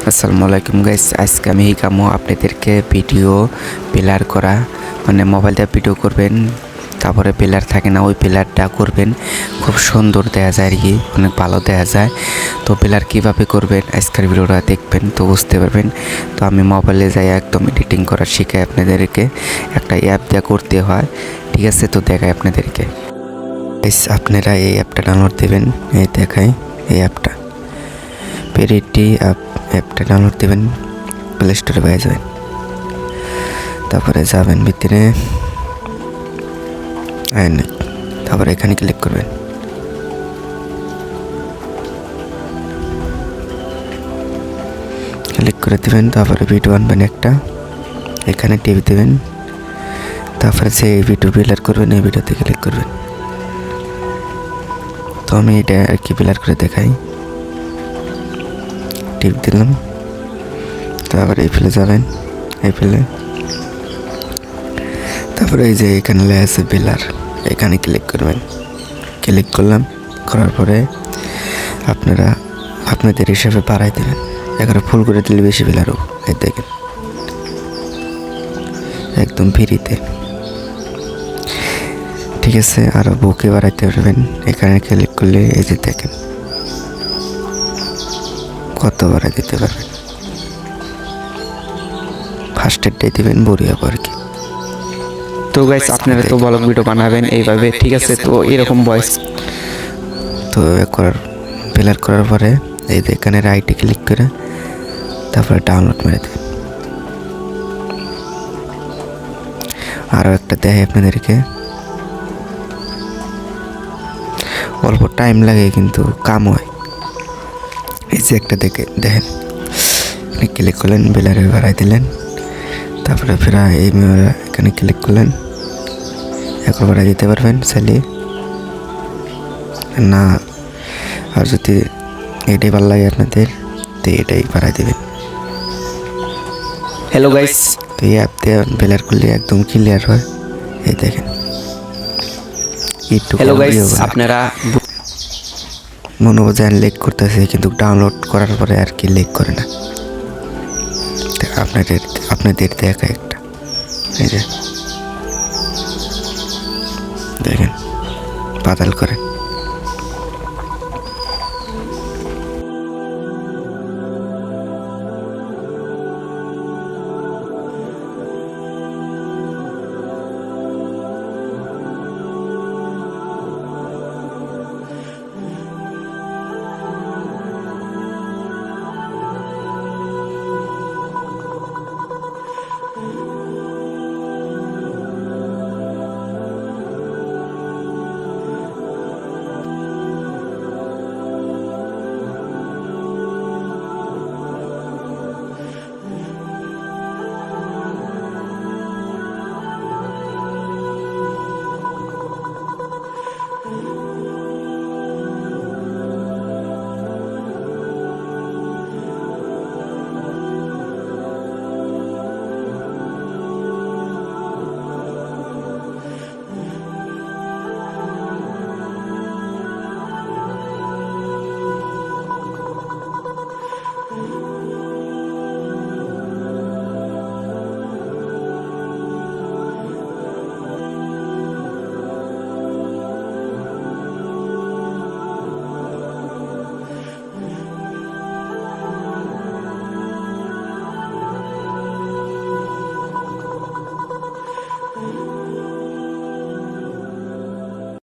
আসসালামু আলাইকুম গাইস, আজকে আমি শিকামো আপনাদেরকে ভিডিও পিলার করা, মানে মোবাইল দিয়ে ভিডিও করবেন, তারপরে পিলার থাকে না ওই পিলারটা করবেন, খুব সুন্দর দেখা যায় আর কি, অনেক ভালো দেখা যায়। তো পিলার কীভাবে করবেন আজকের ভিডিওটা দেখবেন তো বুঝতে পারবেন। তো আমি মোবাইলে যাই একদম এডিটিং করা শিখাই আপনাদেরকে, একটা অ্যাপ দিয়ে করতে হয়, ঠিক আছে? তো দেখাই আপনাদেরকে। আপনারা এই অ্যাপটা ডাউনলোড দেবেন, এই দেখাই এই অ্যাপটা পেরিটি অ্যাপটা ডাউনলোড দেবেন, প্লে স্টোরে পেয়ে যাবেন। তারপরে যাবেন ভিতরে, তারপরে এখানে ক্লিক করবেন। ক্লিক করে দেবেন, তারপরে ভিডিও আনবেন একটা, এখানে টিভি দেবেন, তারপরে যে ভিডিও পিলার করবেন এই ভিডিওতে ক্লিক করবেন। তো আমি এটা আর কি পিলার করে দেখাই, টিপ দিলাম, তারপরে এই ফেলে যাবেন, এই ফেলে তারপরে এই যে এখানে লেখা আছে পিলার, এখানে ক্লিক করবেন। ক্লিক করলাম, করার পরে আপনারা আপনাদের হিসাবে বাড়াই দেবেন, এখানে ফুল করে দিলে বেশি পিলারও, এই দেখেন একদম ফ্রিতে, ঠিক আছে? আরও বুকে বাড়াইতে পারবেন, এখানে ক্লিক করলে এই যে দেখেন কত বাড়াই দিতে পারবেন। ফার্স্টেরটাই দেবেন বড়িয়া আর কি। তো গাইস আপনারা তো ব্লগ ভিডিও বানাবেন এইভাবে, ঠিক আছে? তো এরকম ভয়েস তো করার পিলার করার পরে এই যে এখানে রাইটে ক্লিক করে তারপরে ডাউনলোড মেরে দেবেন। আরও একটা দেখাই আপনাদেরকে, অল্প টাইম লাগে কিন্তু কাম হয়। এই যে একটা দেখেন, আপনি ক্লিক করলেন, বিলারে বাড়াই দিলেন, তারপরে ফের এই এখানে ক্লিক করলেন, এখন বাড়াই দিতে পারবেন চাইলে না, আর যদি এটাই ভালো লাগে আপনাদের তো এটাই বাড়াই দেবেন। হ্যালো গাইস, তো এই অ্যাপ দিয়ে বেলার করলে একদম ক্লিয়ার হয়, এই দেখেন। হ্যালো গাইস, আপনারা মনে বোঝেন লেক করতেছে কিন্তু ডাউনলোড করার পরে আর কি লেক করে না। আপনাদের দেখা একটা, এই যে দেখেন বাদাল করেন।